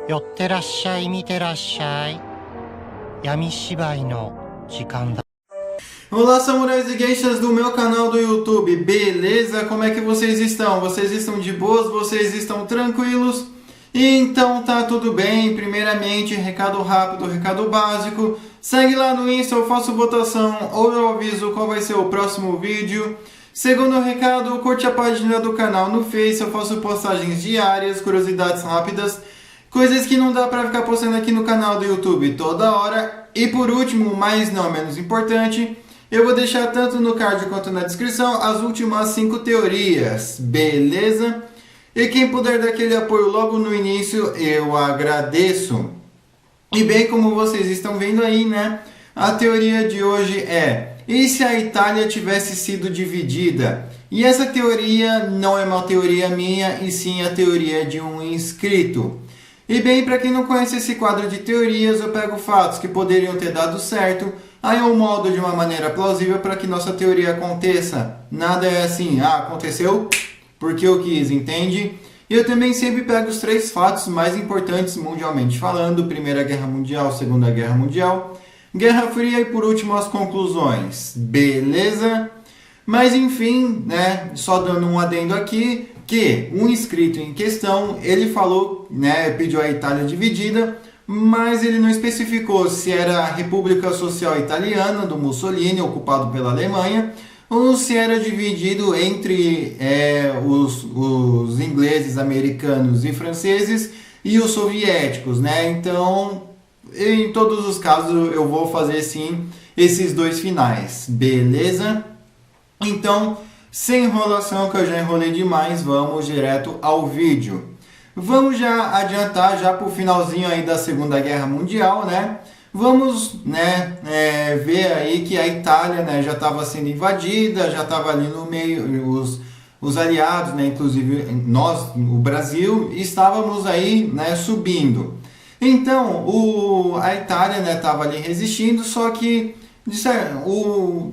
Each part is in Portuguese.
寄ってらっしゃい、見てらっしゃい。闇芝居の時間だ。Olá, samurais e geishas do meu canal do YouTube, beleza? Como é que vocês estão? Vocês estão de boas? Vocês estão tranquilos? Então tá tudo bem. Primeiramente, recado rápido, recado básico. Segue lá no Insta, eu faço votação ou eu aviso qual vai ser o próximo vídeo. Segundo recado, curte a página do canal no Face, eu faço postagens diárias, curiosidades rápidas, coisas que não dá pra ficar postando aqui no canal do YouTube toda hora. E por último, mas não menos importante, eu vou deixar tanto no card quanto na descrição as últimas 5 teorias, beleza? E quem puder dar aquele apoio logo no início, eu agradeço. E bem, como vocês estão vendo aí, né? A teoria de hoje é: e se a Itália tivesse sido dividida? E essa teoria não é uma teoria minha, e sim a teoria de um inscrito. E bem, para quem não conhece esse quadro de teorias, eu pego fatos que poderiam ter dado certo, aí eu moldo de uma maneira plausível para que nossa teoria aconteça. Nada é assim, aconteceu porque eu quis, entende? E eu também sempre pego os 3 fatos mais importantes mundialmente falando: Primeira Guerra Mundial, Segunda Guerra Mundial, Guerra Fria e por último as conclusões, beleza? Mas enfim, né, só dando um adendo aqui, que um inscrito em questão, ele falou, né, pediu a Itália dividida, mas ele não especificou se era a República Social Italiana do Mussolini, ocupado pela Alemanha, ou se era dividido entre os ingleses, americanos e franceses e os soviéticos, né? Então, em todos os casos, eu vou fazer sim esses 2 finais, beleza? Então, sem enrolação, que eu já enrolei demais, vamos direto ao vídeo. Vamos já adiantar já para o finalzinho aí da Segunda Guerra Mundial, né? Vamos, né, ver aí que a Itália, né, já estava sendo invadida, já estava ali no meio, os aliados, né, inclusive nós, o Brasil, estávamos aí, né, subindo. Então, a Itália, né, estava ali resistindo, só que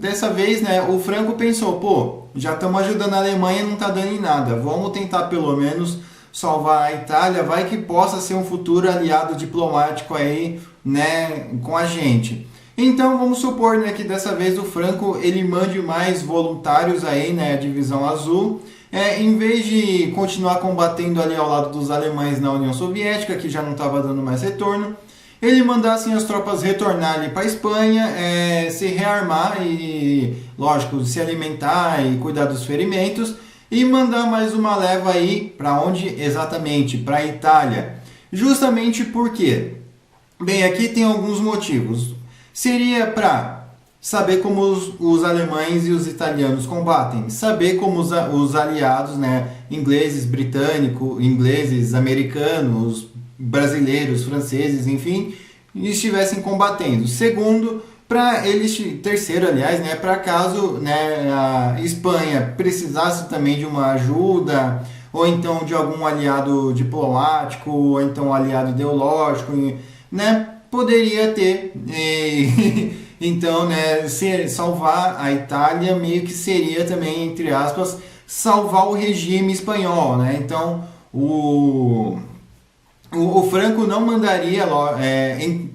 dessa vez, né, o Franco pensou: pô, já estamos ajudando a Alemanha, não está dando em nada, vamos tentar pelo menos salvar a Itália, vai que possa ser um futuro aliado diplomático aí, né, com a gente. Então vamos supor, né, que dessa vez o Franco ele mande mais voluntários aí, né, a divisão azul, em vez de continuar combatendo ali ao lado dos alemães na União Soviética, que já não estava dando mais retorno, ele mandasse as tropas retornar ali para a Espanha, se rearmar e, lógico, se alimentar e cuidar dos ferimentos, e mandar mais uma leva aí para onde exatamente? Para a Itália. Justamente porque, bem, aqui tem alguns motivos. Seria para saber como os alemães e os italianos combatem, saber como os aliados, né, ingleses, britânicos, ingleses, americanos, brasileiros, franceses, enfim, estivessem combatendo. Segundo, para eles, terceiro, aliás, né, para caso, né, a Espanha precisasse também de uma ajuda, ou então de algum aliado diplomático, ou então aliado ideológico, né, poderia ter. Então, né, salvar a Itália meio que seria também, entre aspas, salvar o regime espanhol, né? Então, o Franco não mandaria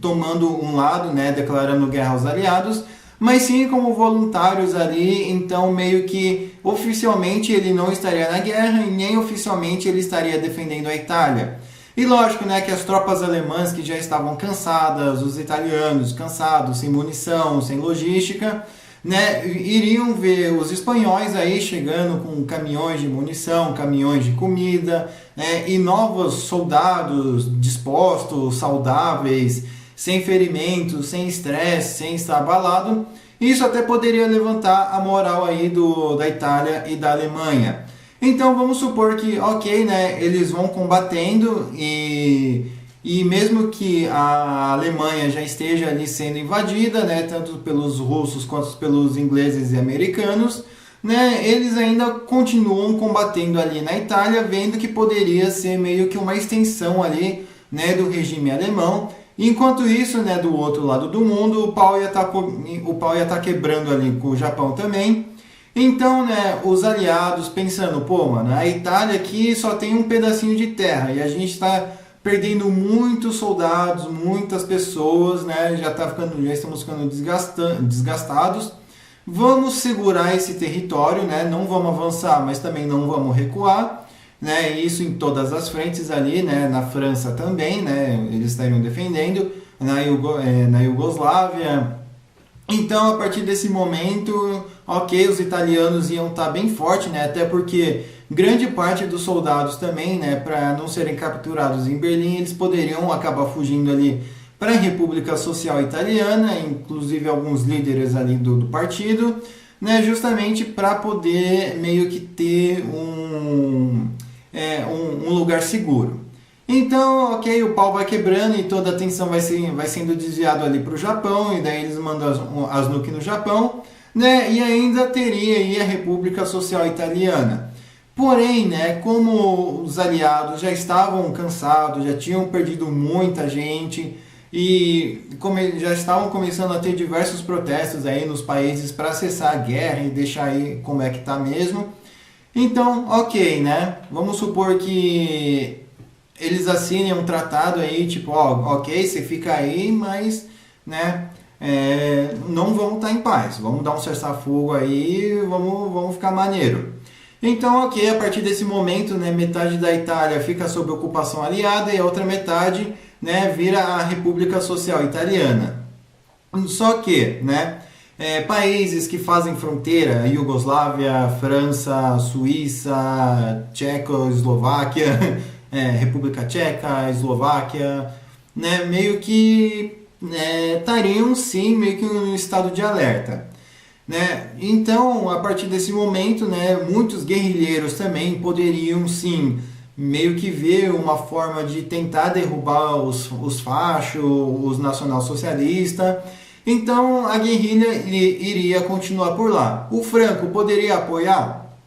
tomando um lado, né, declarando guerra aos aliados, mas sim como voluntários ali. Então meio que oficialmente ele não estaria na guerra e nem oficialmente ele estaria defendendo a Itália. E lógico, né, que as tropas alemãs que já estavam cansadas, os italianos cansados, sem munição, sem logística, né, iriam ver os espanhóis aí chegando com caminhões de munição, caminhões de comida, né, e novos soldados dispostos, saudáveis, sem ferimentos, sem estresse, sem estar abalado. Isso até poderia levantar a moral aí da Itália e da Alemanha. Então vamos supor que, ok, né, eles vão combatendo e mesmo que a Alemanha já esteja ali sendo invadida, né, tanto pelos russos quanto pelos ingleses e americanos, né, eles ainda continuam combatendo ali na Itália, vendo que poderia ser meio que uma extensão ali, né, do regime alemão. Enquanto isso, né, do outro lado do mundo, o pau ia estar quebrando ali com o Japão também. Então, né, os aliados pensando: pô, mano, a Itália aqui só tem um pedacinho de terra e a gente está perdendo muitos soldados, muitas pessoas, né? Já estamos ficando desgastados. Vamos segurar esse território, né? Não vamos avançar, mas também não vamos recuar, né? Isso em todas as frentes ali, né? Na França também, né? Eles estariam defendendo, na Iugoslávia. Então, a partir desse momento, ok, os italianos iam estar bem forte, né? Até porque grande parte dos soldados também, né, para não serem capturados em Berlim, eles poderiam acabar fugindo ali para a República Social Italiana, inclusive alguns líderes ali do partido, né, justamente para poder meio que ter um lugar seguro. Então, ok, o pau vai quebrando e toda a atenção vai sendo desviado ali para o Japão, e daí eles mandam as nuke no Japão, né, e ainda teria aí a República Social Italiana. Porém, né, como os aliados já estavam cansados, já tinham perdido muita gente e já estavam começando a ter diversos protestos aí nos países para cessar a guerra e deixar aí como é que tá mesmo. Então, ok, né? Vamos supor que eles assinem um tratado aí, tipo, ó, ok, você fica aí, mas, né, não vamos estar em paz. Vamos dar um cessar-fogo aí, vamos ficar maneiro. Então, ok, a partir desse momento, né, metade da Itália fica sob ocupação aliada e a outra metade, né, vira a República Social Italiana. Só que, né, países que fazem fronteira, Iugoslávia, França, Suíça, Tchecoslováquia, República Tcheca, Eslováquia, né, meio que estariam sim meio que em um estado de alerta. Né? Então, a partir desse momento, né, muitos guerrilheiros também poderiam, sim, meio que ver uma forma de tentar derrubar os fachos, os nacionalsocialistas. Então, a guerrilha iria continuar por lá. O Franco poderia apoiar?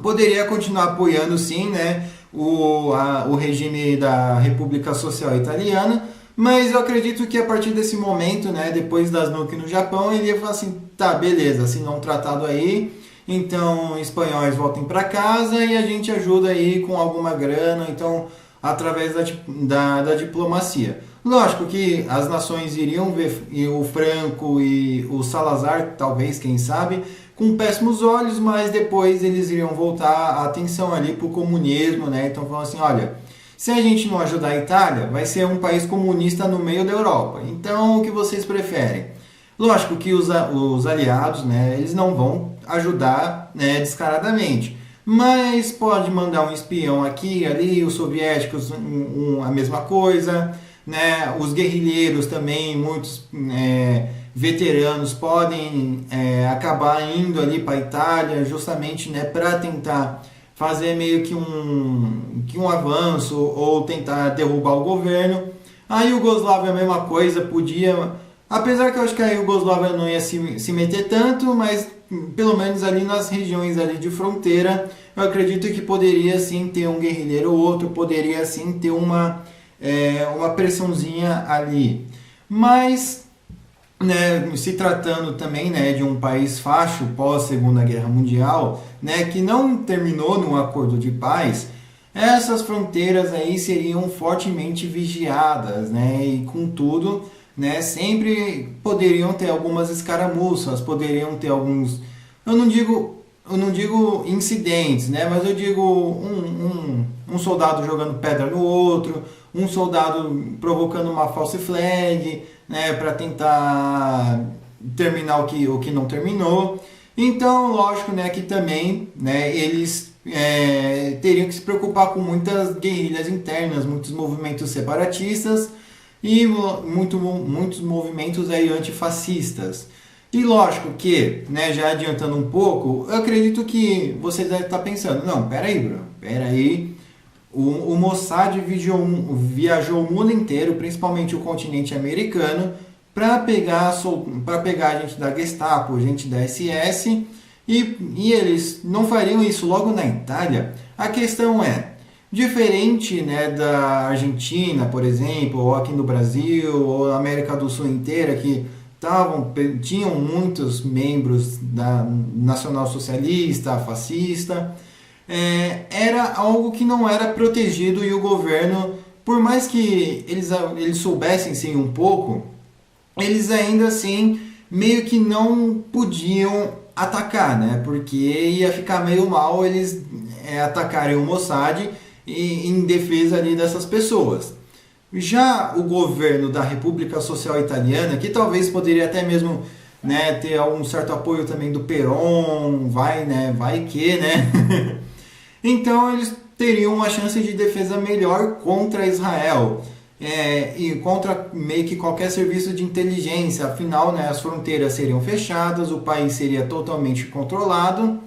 Poderia continuar apoiando, sim, né, o regime da República Social Italiana, mas eu acredito que a partir desse momento, né, depois das nuke no Japão, ele ia falar assim, tá, beleza, assinou um tratado aí, então espanhóis voltem para casa e a gente ajuda aí com alguma grana, então através da diplomacia. Lógico que as nações iriam ver o Franco e o Salazar, talvez, quem sabe, com péssimos olhos, mas depois eles iriam voltar a atenção ali para o comunismo, né, então falando assim, olha, se a gente não ajudar a Itália, vai ser um país comunista no meio da Europa. Então, o que vocês preferem? Lógico que os aliados, né, eles não vão ajudar, né, descaradamente. Mas pode mandar um espião aqui, ali, os soviéticos, a mesma coisa. Né, os guerrilheiros também, muitos veteranos, podem acabar indo ali para a Itália, justamente, né, para tentar fazer meio que um avanço ou tentar derrubar o governo. A Iugoslávia é a mesma coisa, podia, apesar que eu acho que a Iugoslávia não ia se meter tanto, mas pelo menos ali nas regiões ali de fronteira, eu acredito que poderia sim ter um guerrilheiro ou outro, poderia sim ter uma pressãozinha ali. Mas, né, se tratando também, né, de um país facho pós Segunda Guerra Mundial, né, que não terminou num acordo de paz, essas fronteiras aí seriam fortemente vigiadas, né, e contudo, né, sempre poderiam ter algumas escaramuças, poderiam ter alguns, eu não digo incidentes, né, mas eu digo um soldado jogando pedra no outro, um soldado provocando uma false flag, né, para tentar terminar o que não terminou. Então, lógico, né, que também, né, eles teriam que se preocupar com muitas guerrilhas internas, muitos movimentos separatistas e muitos movimentos aí antifascistas. E lógico que, né, já adiantando um pouco, eu acredito que você deve estar pensando, não, peraí, Bruno, peraí, o Mossad viajou o mundo inteiro, principalmente o continente americano, para pegar a gente da Gestapo, gente da SS, e eles não fariam isso logo na Itália. A questão é, diferente, né, da Argentina, por exemplo, ou aqui no Brasil, ou na América do Sul inteira, que tinham muitos membros da nacional-socialista, fascista, era algo que não era protegido e o governo por mais que eles soubessem sim um pouco, eles ainda assim meio que não podiam atacar, né? Porque ia ficar meio mal eles atacarem o Mossad em defesa ali dessas pessoas. Já o governo da República Social Italiana, que talvez poderia até mesmo, né, ter algum certo apoio também do Peron, vai que, né? Então eles teriam uma chance de defesa melhor contra Israel e contra meio que qualquer serviço de inteligência. Afinal, né, as fronteiras seriam fechadas, o país seria totalmente controlado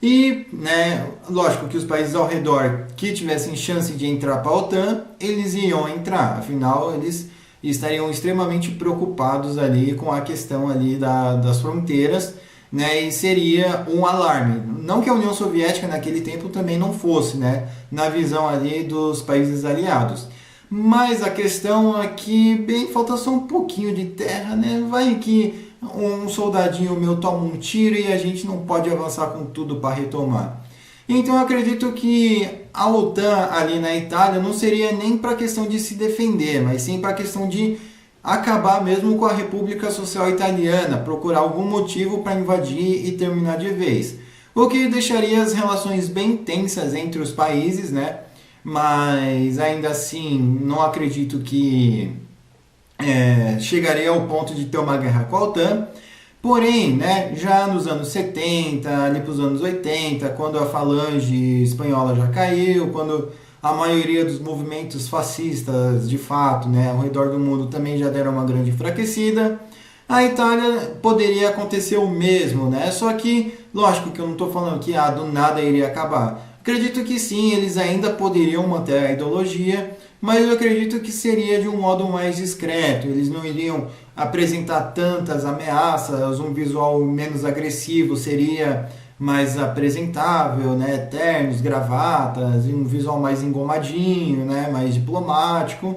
e, né, lógico que os países ao redor que tivessem chance de entrar para a OTAN, eles iam entrar. Afinal, eles estariam extremamente preocupados ali com a questão ali das fronteiras, né, e seria um alarme. Não que a União Soviética naquele tempo também não fosse, né, na visão ali dos países aliados. Mas a questão é que, bem, falta só um pouquinho de terra, né? Vai que um soldadinho meu toma um tiro e a gente não pode avançar com tudo para retomar. Então eu acredito que a OTAN ali na Itália não seria nem para a questão de se defender, mas sim para a questão de acabar mesmo com a República Social Italiana, procurar algum motivo para invadir e terminar de vez. O que deixaria as relações bem tensas entre os países, né? Mas ainda assim não acredito que chegaria ao ponto de ter uma guerra com a OTAN. Porém, né, já nos anos 70, ali para os anos 80, quando a falange espanhola já caiu, quando a maioria dos movimentos fascistas, de fato, né, ao redor do mundo também já deram uma grande enfraquecida, a Itália poderia acontecer o mesmo, né? Só que, lógico que eu não estou falando que do nada iria acabar. Acredito que sim, eles ainda poderiam manter a ideologia, mas eu acredito que seria de um modo mais discreto. Eles não iriam apresentar tantas ameaças, um visual menos agressivo seria mais apresentável, né? Ternos, gravatas, um visual mais engomadinho, né? Mais diplomático.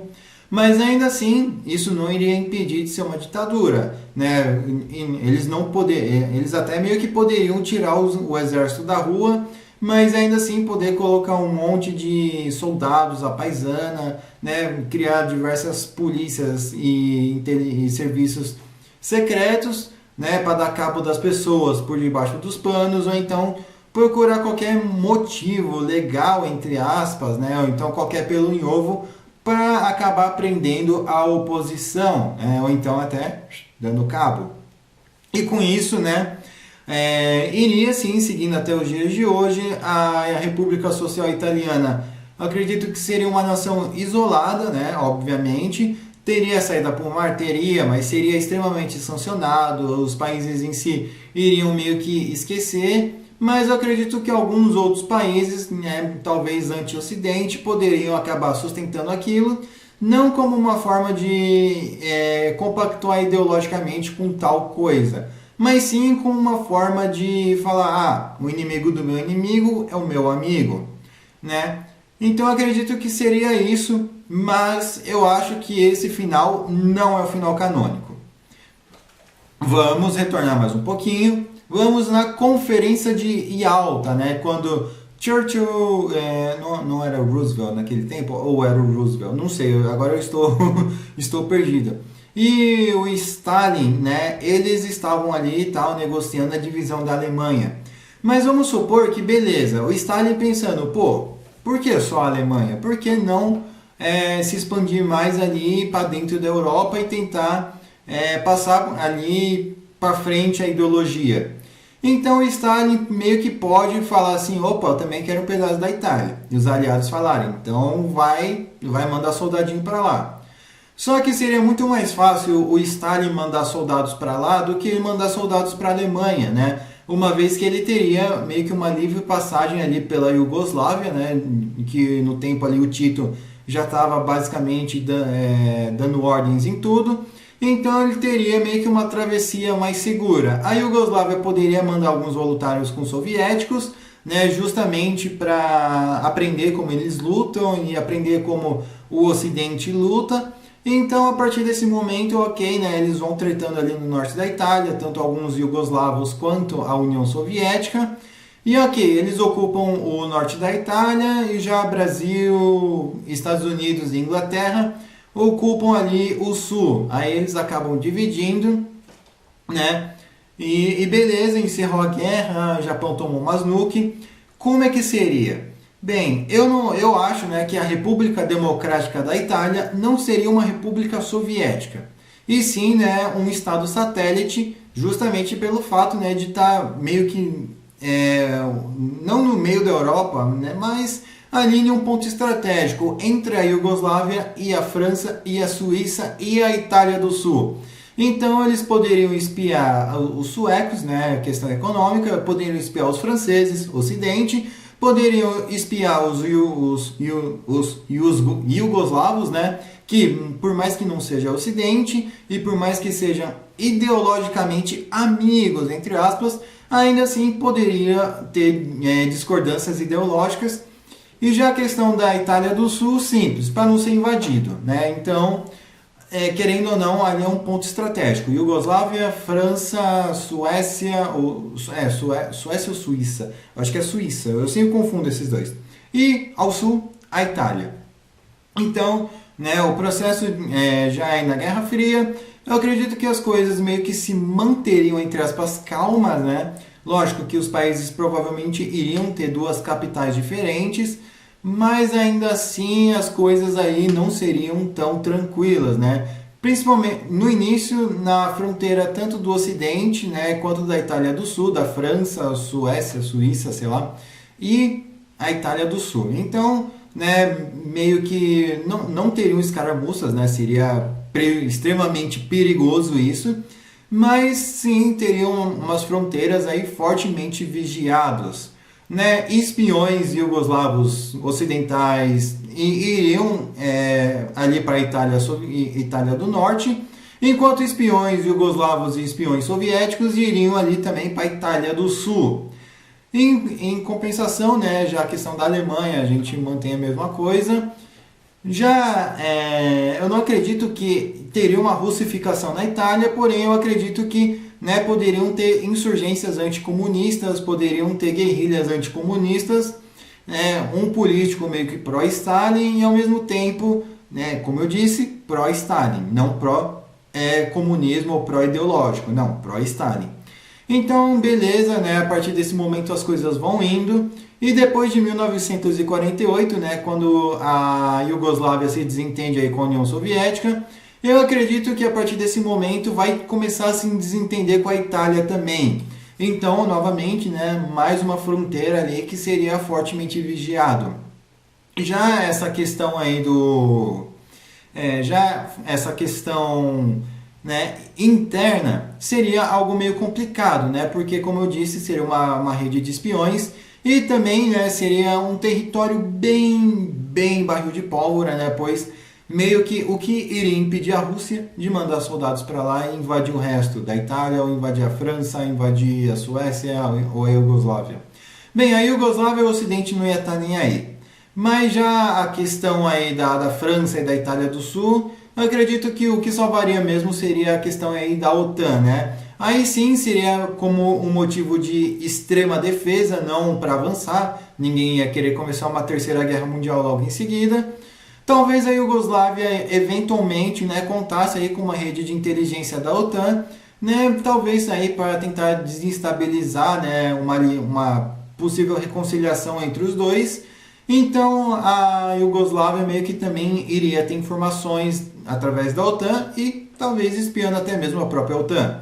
Mas ainda assim, isso não iria impedir de ser uma ditadura, né? Eles até meio que poderiam tirar o exército da rua, mas ainda assim poder colocar um monte de soldados à paisana, né, criar diversas polícias e serviços secretos, né, para dar cabo das pessoas por debaixo dos panos, ou então procurar qualquer motivo legal, entre aspas, né, ou então qualquer pelo em ovo, para acabar prendendo a oposição, ou então até dando cabo. E com isso, né, iria sim, seguindo até os dias de hoje, a República Social Italiana, acredito que seria uma nação isolada, né, obviamente, teria saída por mar, teria, mas seria extremamente sancionado, os países em si iriam meio que esquecer, mas eu acredito que alguns outros países, né, talvez anti-ocidente, poderiam acabar sustentando aquilo, não como uma forma de compactuar ideologicamente com tal coisa, mas sim com uma forma de falar, o inimigo do meu inimigo é o meu amigo, né? Então eu acredito que seria isso, mas eu acho que esse final não é o final canônico. Vamos retornar mais um pouquinho, vamos na Conferência de Yalta, né? Quando Churchill, não era o Roosevelt naquele tempo, ou era o Roosevelt, não sei, agora eu estou perdido. E o Stalin, né, eles estavam ali e tal, negociando a divisão da Alemanha. Mas vamos supor que, beleza, o Stalin pensando, por que só a Alemanha? Por que não se expandir mais ali para dentro da Europa e tentar passar ali para frente a ideologia? Então o Stalin meio que pode falar assim, opa, eu também quero um pedaço da Itália. E os aliados falarem, então vai mandar soldadinho para lá. Só que seria muito mais fácil o Stalin mandar soldados para lá do que ele mandar soldados para a Alemanha, né? Uma vez que ele teria meio que uma livre passagem ali pela Iugoslávia, né? Que no tempo ali o Tito já estava basicamente dando ordens em tudo. Então ele teria meio que uma travessia mais segura. A Iugoslávia poderia mandar alguns voluntários com os soviéticos, né? Justamente para aprender como eles lutam e aprender como o Ocidente luta. Então, a partir desse momento, ok, né, eles vão tretando ali no norte da Itália, tanto alguns iugoslavos quanto a União Soviética, E ok, eles ocupam o norte da Itália e já Brasil, Estados Unidos e Inglaterra ocupam ali o sul. Aí eles acabam dividindo, né? E beleza, encerrou a guerra, o Japão tomou umas nuke. Como é que seria? Bem, eu acho, né, que a República Democrática da Itália não seria uma república soviética, e sim, né, um estado satélite, justamente pelo fato, né, de estar meio que não no meio da Europa, né, mas ali em um ponto estratégico entre a Iugoslávia e a França e a Suíça e a Itália do Sul. Então eles poderiam espiar os suecos, né, questão econômica, poderiam espiar os franceses, Ocidente, poderiam espiar os iugoslavos, né, que por mais que não seja Ocidente e por mais que sejam ideologicamente amigos, entre aspas, ainda assim poderia ter discordâncias ideológicas. E já a questão da Itália do Sul, simples, para não ser invadido, né? Então, querendo ou não, ali é um ponto estratégico. Iugoslávia, França, Suécia, Suécia ou Suíça? Eu acho que é Suíça, eu sempre confundo esses dois. E ao sul, a Itália. Então, né, o processo já é na Guerra Fria. Eu acredito que as coisas meio que se manteriam, entre aspas, calmas, né? Lógico que os países provavelmente iriam ter duas capitais diferentes, mas ainda assim as coisas aí não seriam tão tranquilas, né? Principalmente no início, na fronteira tanto do Ocidente, né, quanto da Itália do Sul, da França, Suécia, Suíça, sei lá, e a Itália do Sul. Então, né, meio que não teriam escaramuças, né? Seria extremamente perigoso isso, mas sim teriam umas fronteiras aí fortemente vigiadas, né? Espiões iugoslavos ocidentais iriam ali para a Itália do Norte, enquanto espiões iugoslavos e espiões soviéticos iriam ali também para a Itália do Sul. Em compensação, né, já a questão da Alemanha, a gente mantém a mesma coisa. Já eu não acredito que teria uma russificação na Itália, porém eu acredito que, né, poderiam ter insurgências anticomunistas, poderiam ter guerrilhas anticomunistas, né, um político meio que pró-Stalin e ao mesmo tempo, né, como eu disse, pró-Stalin, não pró-comunismo ou pró-ideológico, não, pró-Stalin. Então, beleza, né, a partir desse momento as coisas vão indo. E depois de 1948, né, quando a Iugoslávia se desentende aí com a União Soviética, eu acredito que a partir desse momento vai começar a se desentender com a Itália também. Então, novamente, né, mais uma fronteira ali que seria fortemente vigiado. Já essa questão aí essa questão, né, interna seria algo meio complicado, né, porque, como eu disse, seria uma rede de espiões. E também, né, seria um território bem barril de pólvora, né, pois meio que o que iria impedir a Rússia de mandar soldados para lá e invadir o resto da Itália, ou invadir a França, invadir a Suécia ou a Iugoslávia. Bem, a Iugoslávia e o Ocidente não ia estar nem aí. Mas já a questão aí da França e da Itália do Sul, eu acredito que o que salvaria mesmo seria a questão aí da OTAN, né? Aí sim seria como um motivo de extrema defesa, não para avançar. Ninguém ia querer começar uma terceira guerra mundial logo em seguida. Talvez a Iugoslávia eventualmente, né, contasse aí com uma rede de inteligência da OTAN, né, talvez aí para tentar desestabilizar, né, uma possível reconciliação entre os dois. Então a Iugoslávia meio que também iria ter informações através da OTAN e talvez espiando até mesmo a própria OTAN.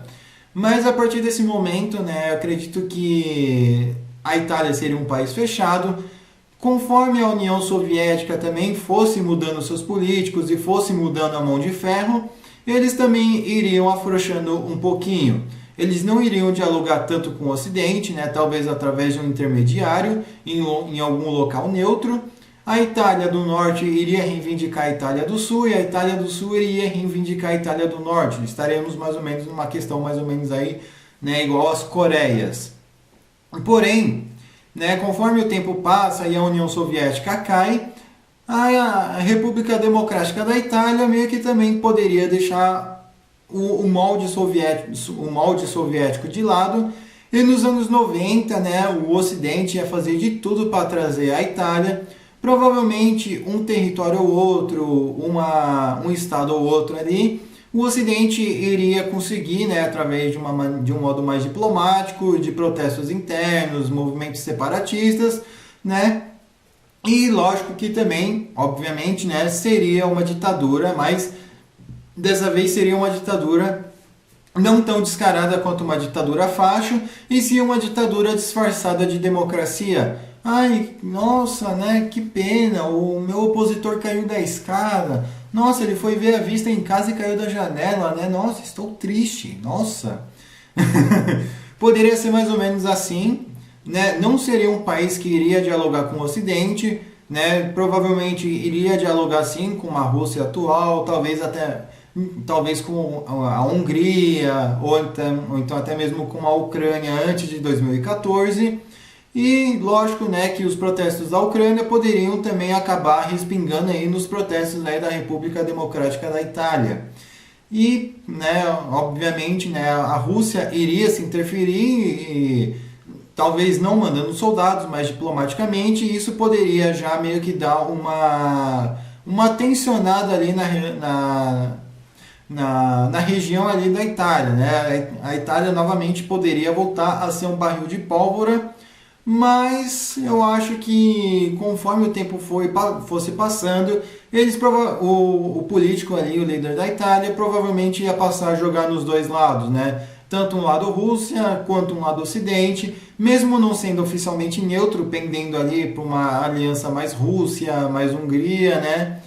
Mas a partir desse momento, né, eu acredito que a Itália seria um país fechado. Conforme a União Soviética também fosse mudando seus políticos e fosse mudando a mão de ferro, eles também iriam afrouxando um pouquinho. Eles não iriam dialogar tanto com o Ocidente, né, talvez através de um intermediário em algum local neutro. A Itália do Norte iria reivindicar a Itália do Sul e a Itália do Sul iria reivindicar a Itália do Norte. Estaremos mais ou menos numa questão mais ou menos aí, né, igual às Coreias. Porém, né, conforme o tempo passa e a União Soviética cai, a República Democrática da Itália meio que também poderia deixar o molde soviético de lado E nos anos 90, né, o Ocidente ia fazer de tudo para trazer a Itália. Provavelmente um território ou outro, um estado ou outro ali, o Ocidente iria conseguir, né, através de um modo mais diplomático, de protestos internos, movimentos separatistas, né, e lógico que também, obviamente, né, seria uma ditadura, mas dessa vez seria uma ditadura não tão descarada quanto uma ditadura facho, e sim uma ditadura disfarçada de democracia. Ai, nossa, né, que pena, o meu opositor caiu da escada. Nossa, ele foi ver a vista em casa e caiu da janela, né? Nossa, estou triste, nossa. Poderia ser mais ou menos assim, né? Não seria um país que iria dialogar com o Ocidente, né? Provavelmente iria dialogar sim com a Rússia atual, talvez com a Hungria, ou então até mesmo com a Ucrânia antes de 2014. E lógico, né, que os protestos da Ucrânia poderiam também acabar respingando aí nos protestos aí da República Democrática da Itália. E, né, obviamente, né, a Rússia iria se interferir, e, talvez não mandando soldados, mas diplomaticamente, e isso poderia já meio que dar uma tensionada ali na região ali da Itália, né? A Itália novamente poderia voltar a ser um barril de pólvora, mas eu acho que conforme o tempo fosse passando, o político ali, o líder da Itália, provavelmente ia passar a jogar nos dois lados, né? Tanto um lado Rússia quanto um lado Ocidente, mesmo não sendo oficialmente neutro, pendendo ali para uma aliança mais Rússia, mais Hungria, né?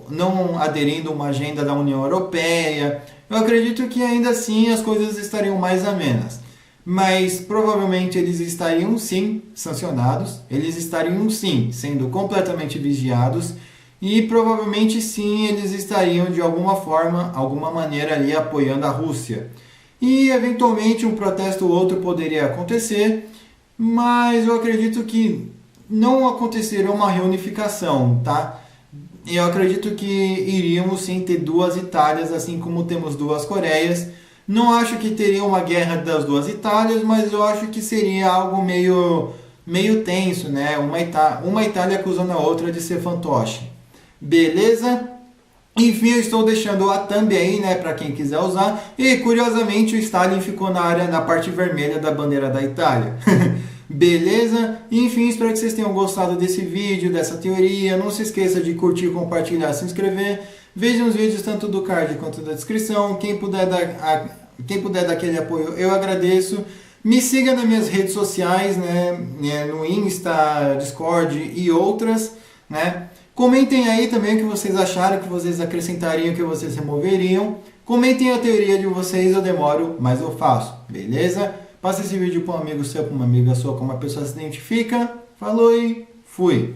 Não aderindo a uma agenda da União Europeia. Eu acredito que ainda assim as coisas estariam mais amenas. Mas provavelmente eles estariam sim sancionados, eles estariam sim sendo completamente vigiados, e provavelmente sim eles estariam de alguma forma, alguma maneira ali apoiando a Rússia. E eventualmente um protesto ou outro poderia acontecer, mas eu acredito que não aconteceria uma reunificação, tá? Eu acredito que iríamos sim ter duas Itálias, assim como temos duas Coreias. Não acho que teria uma guerra das duas Itálias, mas eu acho que seria algo meio tenso, né? Uma Itália acusando a outra de ser fantoche. Beleza? Enfim, eu estou deixando a thumb aí, né, para quem quiser usar. E curiosamente o Stalin ficou na parte vermelha da bandeira da Itália. Beleza? Enfim, espero que vocês tenham gostado desse vídeo, dessa teoria. Não se esqueça de curtir, compartilhar, se inscrever. Vejam os vídeos tanto do card quanto da descrição. Quem puder dar aquele apoio, eu agradeço. Me siga nas minhas redes sociais, né, no Insta, Discord e outras, né? Comentem aí também o que vocês acharam, o que vocês acrescentariam, o que vocês removeriam. Comentem a teoria de vocês, eu demoro, mas eu faço, beleza? Passa esse vídeo para um amigo seu, para uma amiga sua, como a pessoa se identifica. Falou e fui!